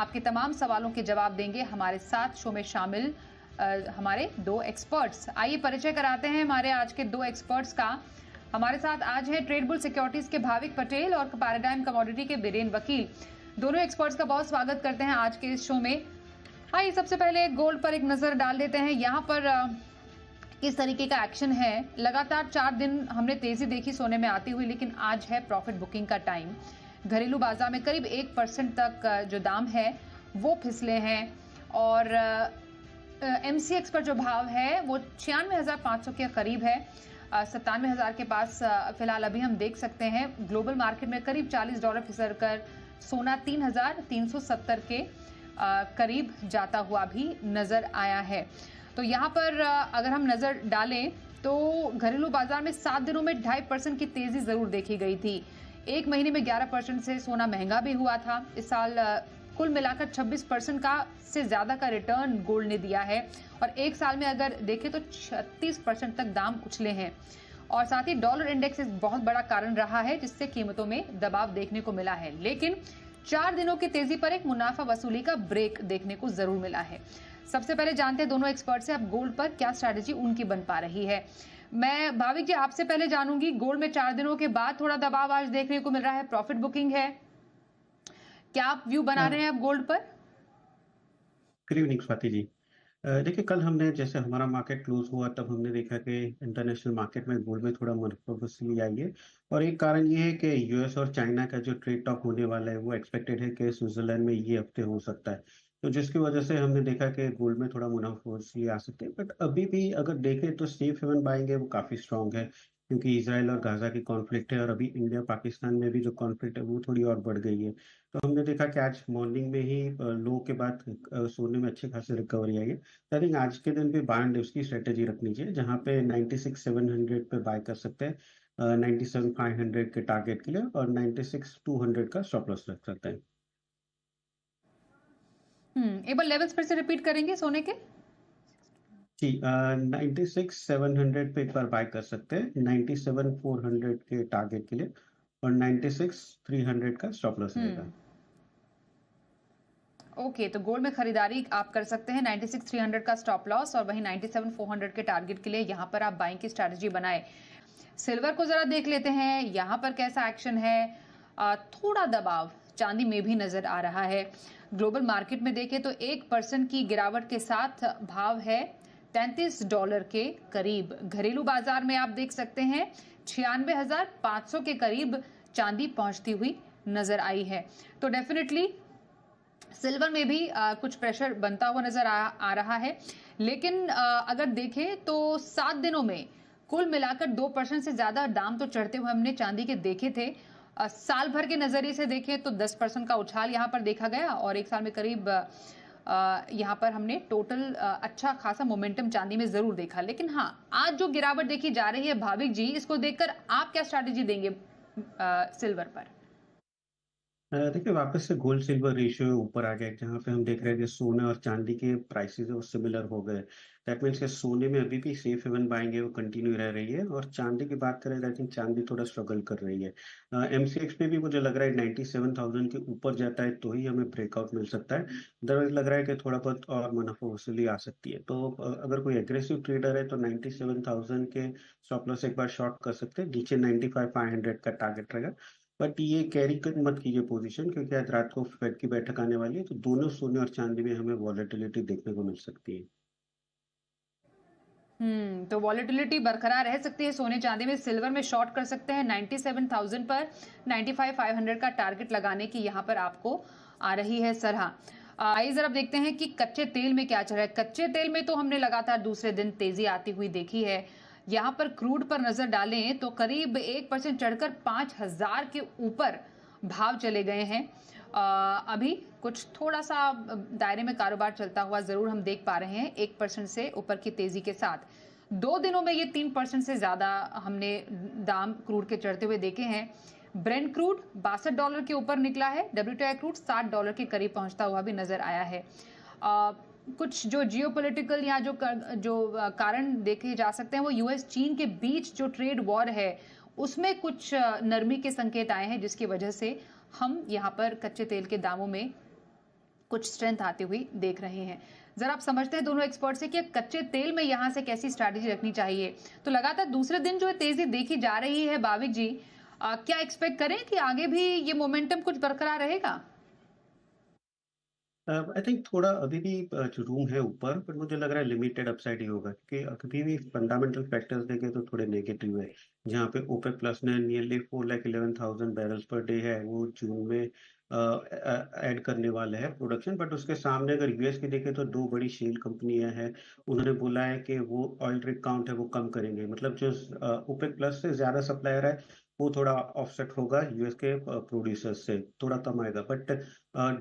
आपके तमाम सवालों के जवाब देंगे हमारे साथ शो में शामिल हमारे दो एक्सपर्ट्स। आइए परिचय कराते हैं हमारे आज के दो एक्सपर्ट्स का। हमारे साथ आज है ट्रेडबुल सिक्योरिटीज के भाविक पटेल और पैराडाइम कमोडिटी के बीरेन वकील। दोनों एक्सपर्ट्स का बहुत स्वागत करते हैं आज के इस शो में। आइए सबसे पहले गोल्ड पर एक नजर डाल देते हैं। यहाँ पर किस तरीके का एक्शन है। लगातार 4 दिन हमने तेजी देखी सोने में आती हुई, लेकिन आज है प्रॉफिट बुकिंग का टाइम। घरेलू बाजार में करीब 1% तक जो दाम है वो फिसले हैं और MCX पर जो भाव है वो 96,500 के करीब है। 97,000 के पास फिलहाल अभी हम देख सकते हैं। ग्लोबल मार्केट में करीब $40 फिसल कर सोना 3,370 के करीब जाता हुआ भी नजर आया है। तो यहाँ पर अगर हम नजर डालें तो घरेलू बाजार में 7 दिनों में 2.5% की तेजी जरूर देखी गई थी। एक महीने में 11% से सोना महंगा भी हुआ था। इस साल कुल मिलाकर 26% का से ज्यादा का रिटर्न गोल्ड ने दिया है और एक साल में अगर देखें तो 36% तक दाम उछले हैं। और साथ ही डॉलर इंडेक्स एक बहुत बड़ा कारण रहा है जिससे कीमतों में दबाव देखने को मिला है। लेकिन 4 दिनों की तेजी पर एक मुनाफा वसूली का ब्रेक देखने को जरूर मिला है। सबसे पहले जानते हैं दोनों एक्सपर्ट से अब गोल्ड पर क्या स्ट्रैटेजी उनकी बन पा रही है। मैं भाविक जी आपसे पहले जानूंगी, गोल्ड में 4 दिनों के बाद थोड़ा दबाव आज देखने को मिल रहा है, प्रॉफिट बुकिंग है, क्या आप व्यू बना रहे हैं अब गोल्ड पर? Good evening Swati ji. देखिए कल हमने जैसे हमारा मार्केट क्लोज हुआ तब हमने देखा कि इंटरनेशनल मार्केट में गोल्ड में थोड़ा मुनाफा वसूली आई है और एक कारण ये है कि यूएस और चाइना का जो ट्रेड टॉक होने वाला है वो एक्सपेक्टेड है कि स्विट्जरलैंड में ये हफ्ते हो सकता है। तो जिसकी वजह से हमने देखा कि गोल्ड में थोड़ा मुनाफा वसूली आ सकती है। बट अभी भी अगर देखें तो सेफ हेवन बाइंग है वो काफ़ी स्ट्रांग है क्योंकि इसराइल और गाजा की कॉन्फ्लिक्ट है और अभी इंडिया पाकिस्तान में भी जो कॉन्फ्लिक्ट है वो थोड़ी और बढ़ गई है। तो हमने देखा कि आज मॉर्निंग में ही लो के बाद सोने में अच्छी खासी रिकवरी आई है। आई थिंक आज के दिन भी बाय एंड उसकी स्ट्रेटेजी रखनी चाहिए जहां पे 96,700 पे बाय कर सकते हैं 97,500 के टारगेट के लिए और 96,200 का स्टॉप लॉस रख सकते हैं। एक बार लेवल्स फिर से रिपीट करेंगे सोने के? जी 96,700 पे एक बार बाय कर सकते हैं 97,400 के टारगेट के लिए और 96,300 का स्टॉप लॉस रहेगा। ओके, तो गोल्ड में खरीदारी आप कर सकते हैं 96,300 का स्टॉप लॉस और वहीं 97,400 के टारगेट के लिए यहां पर आप बाइंग की स्ट्रैटेजी बनाए। सिल्वर को जरा देख लेते हैं, यहां पर कैसा एक्शन है। थोड़ा दबाव चांदी में भी नजर आ रहा है। ग्लोबल मार्केट में देखें तो 1% की गिरावट के साथ भाव है $33 के करीब। घरेलू बाजार में आप देख सकते हैं 96,500 के करीब चांदी पहुंचती हुई नजर आई है। तो डेफिनेटली सिल्वर में भी कुछ प्रेशर बनता हुआ नजर आ रहा है। लेकिन अगर देखें तो 7 दिनों में कुल मिलाकर 2% से ज्यादा दाम तो चढ़ते हुए हमने चांदी के देखे थे। साल भर के नजरिए से देखें तो 10% का उछाल यहाँ पर देखा गया और एक साल में करीब यहाँ पर हमने टोटल अच्छा खासा मोमेंटम चांदी में जरूर देखा। लेकिन हाँ, आज जो गिरावट देखी जा रही है भाविक जी, इसको देखकर आप क्या स्ट्रैटेजी देंगे सिल्वर पर? देखिए वापस से गोल्ड सिल्वर रेशियो ऊपर आ गया जहाँ पे हम देख रहे हैं कि सोने और चांदी के प्राइसेस वो सिमिलर हो गए। दैट मीन्स कि सोने में अभी भी सेफ हेवन बाइंग है वो कंटिन्यू रह रही है और चांदी की बात करें आई थिंक चांदी थोड़ा स्ट्रगल कर रही है। MCX पे भी मुझे लग रहा है 97,000 के ऊपर जाता है तो ही हमें ब्रेकआउट मिल सकता है। अदरवाइज लग रहा है कि थोड़ा बहुत और मुनाफा वसूली आ सकती है। तो अगर कोई एग्रेसिव ट्रेडर है तो 97,000 के स्टॉप लॉस एक बार शॉर्ट कर सकते हैं। नीचे 95,500 का टारगेट रहेगा। बट ये कैरी मत कीजिए पोजीशन क्योंकि आज रात को फेड की बैठक आने वाली है तो दोनों सोने और चांदी में हमें वॉलेटिलिटी देखने को मिल सकती है। तो वॉलेटिलिटी बरकरार रह सकती है सोने चांदी में। सिल्वर में शॉर्ट कर सकते हैं 97,000 पर 95,500 का टारगेट लगाने की यहाँ पर आपको आ रही है सलाह। आइए जरा देखते हैं कि कच्चे तेल में क्या चल रहा है। कच्चे तेल में तो हमने लगातार दूसरे दिन तेजी आती हुई देखी है। यहाँ पर क्रूड पर नजर डालें तो करीब 1% चढ़कर 5,000 के ऊपर भाव चले गए हैं। अभी कुछ थोड़ा सा दायरे में कारोबार चलता हुआ जरूर हम देख पा रहे हैं 1% से ऊपर की तेजी के साथ। 2 दिनों में ये 3% से ज्यादा हमने दाम क्रूड के चढ़ते हुए देखे हैं। ब्रेंट क्रूड $62 के ऊपर निकला है। WTI क्रूड $60 के करीब पहुंचता हुआ भी नजर आया है। कुछ जो जियोपॉलिटिकल या जो कारण देखे जा सकते हैं वो यूएस चीन के बीच जो ट्रेड वॉर है उसमें कुछ नरमी के संकेत आए हैं जिसकी वजह से हम यहाँ पर कच्चे तेल के दामों में कुछ स्ट्रेंथ आती हुई देख रहे हैं। जरा आप समझते हैं दोनों एक्सपर्ट से कि कच्चे तेल में यहाँ से कैसी स्ट्रैटेजी रखनी चाहिए। तो लगातार दूसरे दिन जो है तेजी देखी जा रही है भाविक जी, क्या एक्सपेक्ट करें कि आगे भी ये मोमेंटम कुछ बरकरार रहेगा? आई थिंक थोड़ा अभी भी जो रूम है ऊपर, पर मुझे लग रहा है लिमिटेड अपसाइड ही होगा, क्योंकि अभी भी फंडामेंटल फैक्टर्स देखें तो थोड़े नेगेटिव है। जहाँ पे ओपेक प्लस ने नियरली 4,11,000 बैरल्स पर डे है वो जून में ऐड करने वाले हैं प्रोडक्शन। बट उसके सामने अगर यूएस की देखें तो दो बड़ी शेल कंपनियां हैं, उन्होंने बोला है कि वो ऑयल रिग काउंट है वो कम करेंगे। मतलब जो ओपेक प्लस से ज्यादा सप्लायर है वो थोड़ा ऑफसेट होगा यूएस के प्रोड्यूसर्स से, थोड़ा कम आएगा। बट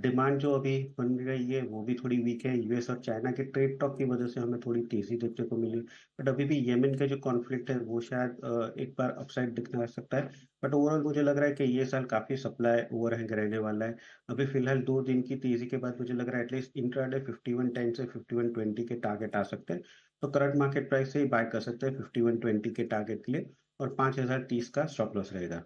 डिमांड जो अभी बन रही है वो भी थोड़ी वीक है। यूएस और चाइना के ट्रेड टॉक की वजह से हमें थोड़ी तेजी देखने को मिली। बट अभी भी येमेन का जो कॉन्फ्लिक्ट है वो शायद एक बार अपसाइड दिखने आ सकता है। बट ओवरऑल मुझे लग रहा है कि ये साल काफी सप्लाई ओवरहैंग रहने वाला है। अभी फिलहाल 2 दिन की तेजी के बाद मुझे लग रहा है एटलीस्ट इंट्राडे 5110 से 5120 के टारगेट आ सकते हैं। तो करंट मार्केट प्राइस से ही बाय कर सकते हैं 5120 के टारगेट के लिए, और 5030 का स्टॉप लॉस रहेगा।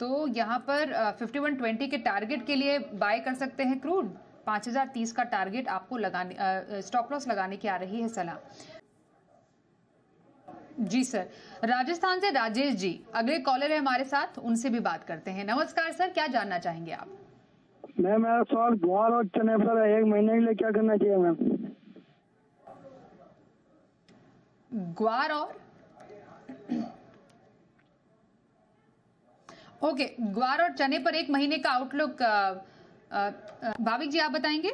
तो यहाँ पर 5120 के टारगेट के लिए बाय कर सकते हैं क्रूड। 5030 का टारगेट आपको लगाने, स्टॉप लॉस लगाने की आ रही है सलाह। जी सर। राजस्थान से राजेश जी अगले कॉलर है हमारे साथ, उनसे भी बात करते हैं। नमस्कार सर, क्या जानना चाहेंगे आप? मैम मेरा सवाल ग्वार और चने पर है, 1 महीने के लिए क्या करना चाहिए मैम? ग्वार और ओके, ग्वार और चने पर 1 महीने का आउटलुक भाविक जी आप बताएंगे?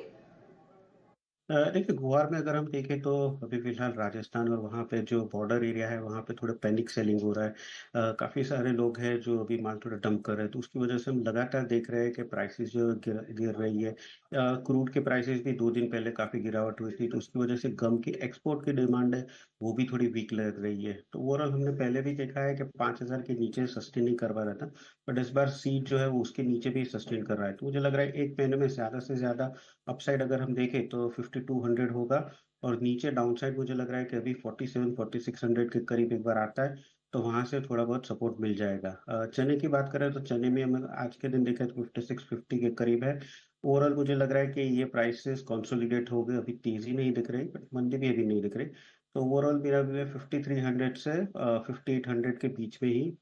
देखिए गुआर में अगर हम देखें तो अभी फिलहाल राजस्थान और वहाँ पे जो बॉर्डर एरिया है वहाँ पे थोड़ा पैनिक सेलिंग हो रहा है। काफ़ी सारे लोग हैं जो अभी माल थोड़ा डंप कर रहे हैं, तो उसकी वजह से हम लगातार देख रहे हैं कि प्राइसेस जो गिर रही है। क्रूड के प्राइसेस भी 2 दिन पहले काफ़ी गिरावट हुई थी, तो उसकी वजह से गम की एक्सपोर्ट की डिमांड है वो भी थोड़ी वीक लग रही है। तो ओवरऑल हमने पहले भी देखा है कि 5,000 के नीचे सस्टेन नहीं कर पा रहा था, बट इस बार सीट जो है वो उसके नीचे भी सस्टेन कर रहा है। तो मुझे लग रहा है 1 महीने में ज़्यादा से ज़्यादा अपसाइड अगर हम देखें तो 5200 होगा, और नीचे डाउनसाइड मुझे लग रहा है कि अभी 47-4600 के करीब एक बार आता है, तो वहां से थोड़ा बहुत सपोर्ट मिल जाएगा। चने की बात करें तो चने में हमें आज के दिन देखा तो 5650 के करीब है। ओवरऑल मुझे लग रहा है कि ये प्राइसेस कंसोलिडेट हो गए, अभी तेजी नहीं दिख रही बट मंदी भी अभी नहीं दिख रही। तो ओवरऑल मेरा व्यू है 5300 से 5800 के बीच में ही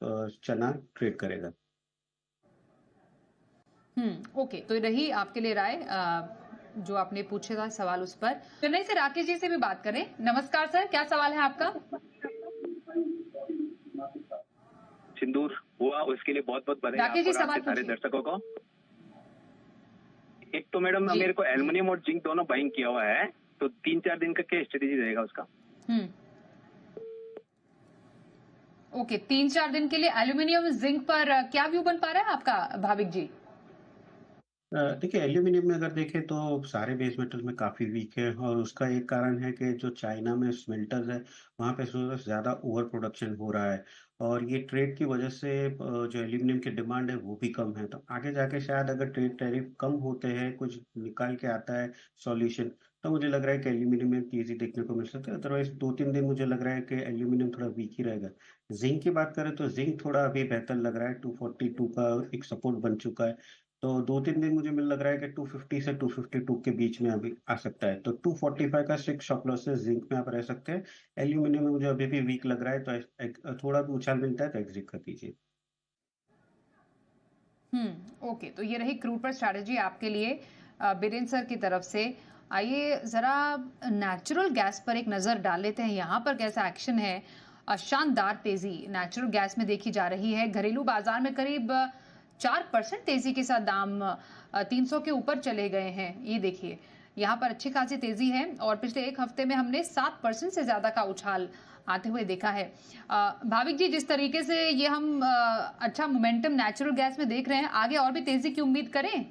चना ट्रेड करेगा। ओके, तो रही आपके लिए राय, जो आपने पूछा था सवाल उस पर। चेन्नई से राकेश जी से भी बात करें। नमस्कार सर, क्या सवाल है आपका? सिंदूर हुआ उसके लिए बहुत बहुत बधाई राकेश जी, आपको और सवाल आपके सारे पूछिए। दर्शकों को। एक तो मैडम जी। मेरे को एल्युमिनियम और जिंक दोनों बाइंग किया हुआ है, तो 3-4 दिन का क्या स्ट्रेटेजी रहेगा उसका? हम्म ओके, 3-4 दिन के लिए एल्यूमिनियम जिंक पर क्या व्यू बन पा रहा है आपका भाविक जी? देखिए एल्यूमिनियम में अगर देखें तो सारे बेस मेटल में काफ़ी वीक है, और उसका एक कारण है कि जो चाइना में स्मेल्टर्स है वहाँ पे ज़्यादा ओवर प्रोडक्शन हो रहा है, और ये ट्रेड की वजह से जो एल्यूमिनियम की डिमांड है वो भी कम है। तो आगे जाके शायद अगर ट्रेड टैरिफ कम होते हैं, कुछ निकाल के आता है सॉल्यूशन, तो मुझे लग रहा है कि एल्यूमिनियम में तेजी देखने को मिल सकता है। अदरवाइज 2-3 दिन मुझे लग रहा है कि एल्यूमिनियम थोड़ा वीक ही रहेगा। जिंक की बात करें तो जिंक थोड़ा अभी बेहतर लग रहा है, 242 का एक सपोर्ट बन चुका है। तो 2-3 दिन मुझे मिल लग रहा है कि 250 से 252 के बीच में अभी आ सकता है। तो 245 का स्ट्रिक्ट स्टॉप लॉस से जिंक में आप रह सकते हैं। एल्यूमिनियम में मुझे अभी भी वीक लग रहा है, तो थोड़ा भी उछाल मिलता है तो एग्जिट कर दीजिए। ओके, तो ये रही क्रूड पर स्ट्रैटेजी आपके लिए बीरेन सर की तरफ से। आइए जरा नेचुरल गैस पर एक नजर डाल लेते हैं, यहाँ पर कैसा एक्शन है। शानदार तेजी नेचुरल गैस में देखी जा रही है। घरेलू बाजार में करीब 4% तेजी के साथ दाम 300 के ऊपर चले गए हैं। ये देखिए, यहाँ पर अच्छी खासी तेजी है, और पिछले एक हफ्ते में हमने 7% से ज्यादा का उछाल आते हुए देखा है। भाविक जी, जिस तरीके से ये हम अच्छा मोमेंटम नेचुरल गैस में देख रहे हैं, आगे और भी तेजी की उम्मीद करें?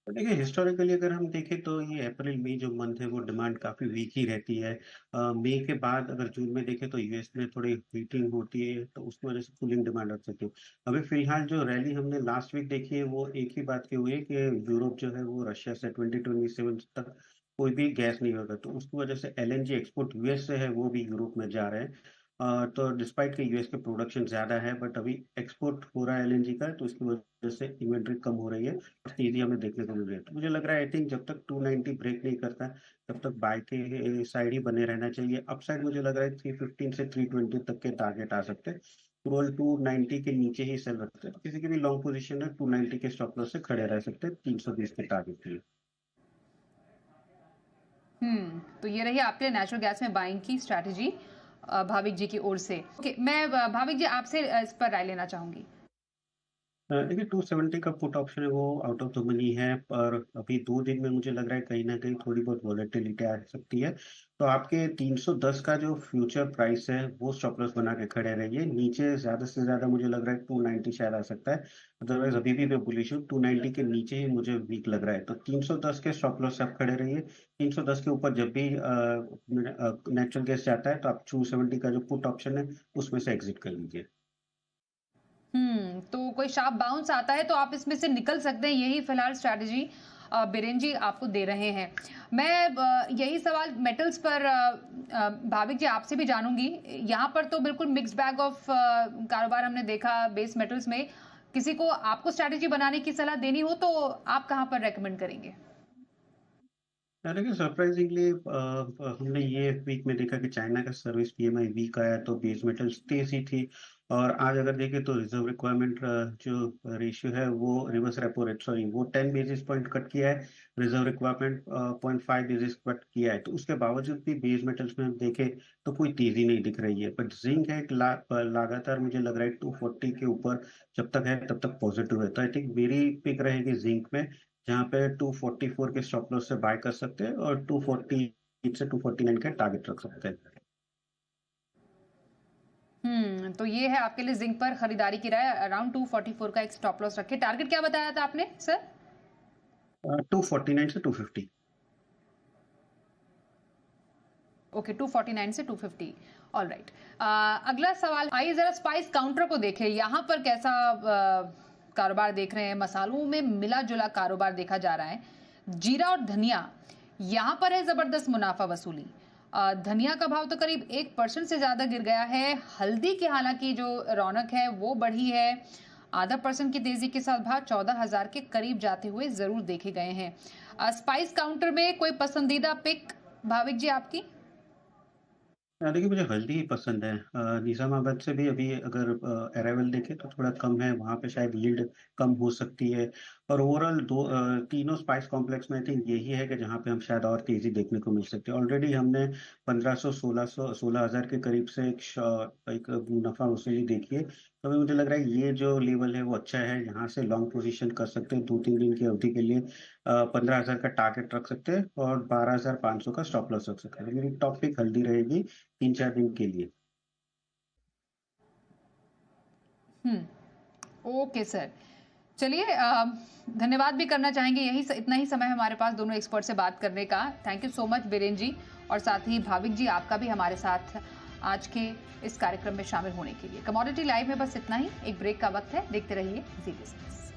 देखिए हिस्टोरिकली अगर हम देखें तो ये अप्रैल मई जो मंथ है वो डिमांड काफ़ी वीक ही रहती है। मई के बाद अगर जून में देखें तो यूएस में थोड़ी हीटिंग होती है, तो उसकी वजह से कूलिंग डिमांड हो सकती है। अभी फिलहाल जो रैली हमने लास्ट वीक देखी है वो एक ही बात की हुई है कि यूरोप जो है वो रशिया से 2027 तक कोई भी गैस नहीं होगा, तो उसकी वजह से एलएनजी एक्सपोर्ट यूएस से है वो भी यूरोप में जा रहे हैं। तो डिस्पाइट के यूएस के प्रोडक्शन ज़्यादा है, बट अभी एक्सपोर्ट हो रहा है एलएनजी का, तो इसकी वजह से इन्वेंट्री कम हो रही है और तेज़ी हमें देखने को मिल रही है। तो मुझे लग रहा है आई थिंक जब तक 290 ब्रेक नहीं करता है, तब तक बाय के साइड ही बने रहना चाहिए। अपसाइड मुझे लग रहा है 315 से 320 तक के टारगेट आ सकते हैं। क्रूअल 290 के नीचे ही सेल रखते हैं, तो किसी की भी लॉन्ग पोजीशन है 290 के स्टॉप लॉस से खड़े रह सकते हैं 320 के टारगेट के लिए। तो ये रही आपके नेचुरल गैस में बाइंग की स्ट्रैटेजी भाविक जी की ओर से। ओके, मैं भाविक जी आपसे इस पर राय लेना चाहूंगी। देखिए 270 का पुट ऑप्शन है वो आउट ऑफ द मनी है, पर अभी 2 दिन में मुझे लग रहा है कहीं ना कहीं थोड़ी बहुत वॉलेटिलिटी आ सकती है। तो आपके 310 का जो फ्यूचर प्राइस है वो स्टॉप लॉस बना के खड़े रहिए। नीचे ज्यादा से ज्यादा मुझे लग रहा है 290 शायद आ सकता है, अदरवाइज अभी भी मैं बुलिश हूँ। 290 के नीचे ही मुझे वीक लग रहा है, तो 310 के स्टॉप लॉस से आप खड़े रहिए। 310 के ऊपर जब भी नेचुरल गैस जाता है तो आप 270 का जो पुट ऑप्शन है उसमें से एग्जिट कर लीजिए। तो कोई शार्प बाउंस आता है तो आप इसमें से निकल सकते हैं, यही फिलहाल स्ट्रैटेजी बीरेन जी आपको दे रहे हैं। मैं यही सवाल मेटल्स पर भाविक जी आपसे भी जानूंगी। यहाँ पर तो बिल्कुल मिक्स बैग ऑफ कारोबार हमने देखा बेस मेटल्स में। किसी को आपको स्ट्रैटेजी बनाने की सलाह देनी हो तो आप कहाँ पर रेकमेंड करेंगे? देखिए सरप्राइजिंगली हमने ये वीक में देखा कि चाइना का सर्विस पीएमआई वीक आया, तो बेस मेटल्स तेजी थी। और आज अगर देखें तो रिजर्व रिक्वायरमेंट जो रेशियो है वो रिवर्स रेपो रेट सॉरी वो 10 बेसिस पॉइंट कट किया है, रिजर्व रिक्वायरमेंट 0.5 बेसिस कट किया है। तो उसके बावजूद भी बेस मेटल्स में हम देखें तो कोई तेजी नहीं दिख रही है। बट जिंक है लगातार मुझे लग रहा है 240 के ऊपर जब तक है तब तक पॉजिटिव है। तो आई थिंक मेरी पिक रहेगी जिंक में, जहाँ पे 244 के स्टॉप लॉस से बाय कर सकते हैं और 240 से 249 का टारगेट रख सकते हैं। तो ये है आपके लिए जिंक पर खरीदारी की राय। अराउंड 244 का एक स्टॉप लॉस रखे। टारगेट क्या बताया था आपने सर? 249 से 250। ओके, 249 से 250। All right. अगला सवाल, आइए जरा स्पाइस काउंटर को देखें। यहाँ पर कैसा कारोबार देख रहे हैं? मसालों में मिला जुला कारोबार देखा जा रहा है। जीरा और धनिया यहाँ पर है जबरदस्त मुनाफा वसूली। धनिया का भाव तो करीब 1% से ज्यादा गिर गया है। हल्दी की हालांकि जो रौनक है वो बढ़ी है। 0.5% की तेजी के साथ भाव 14,000 के करीब जाते हुए जरूर देखे गए हैं। स्पाइस काउंटर में कोई पसंदीदा पिक भाविक जी आपकी? देखिए मुझे हल्दी ही पसंद है। निजामाबाद से भी अभी अगर अराइवल देखें तो थोड़ा कम है, वहाँ पे शायद यील्ड कम हो सकती है। और ओवरऑल तीनों स्पाइस कॉम्प्लेक्स में आई थिंक यही है कि जहाँ पे हम शायद और तेजी देखने को मिल सकती है। ऑलरेडी हमने 1500 16,000 के करीब से एक मुनाफा वसूली देखी है। तो अभी मुझे लग रहा है ये जो लेवल है वो अच्छा है, यहाँ से लॉन्ग पोजीशन कर सकते हैं 2-3 दिन की अवधि के लिए। 15,000 का टारगेट रख सकते हैं और 12,500 का स्टॉप लॉस रख सकते हैं। मेरी टॉप पिक हल्दी रहेगी 3-4 दिन के लिए। ओके सर, चलिए धन्यवाद भी करना चाहेंगे। इतना ही समय हमारे पास दोनों एक्सपर्ट से बात करने का। Thank you so much Biren ji, और साथ ही भाविक जी आपका भी हमारे साथ आज के इस कार्यक्रम में शामिल होने के लिए। कमोडिटी लाइव में बस इतना ही। एक ब्रेक का वक्त है, देखते रहिए जी बिजनेस।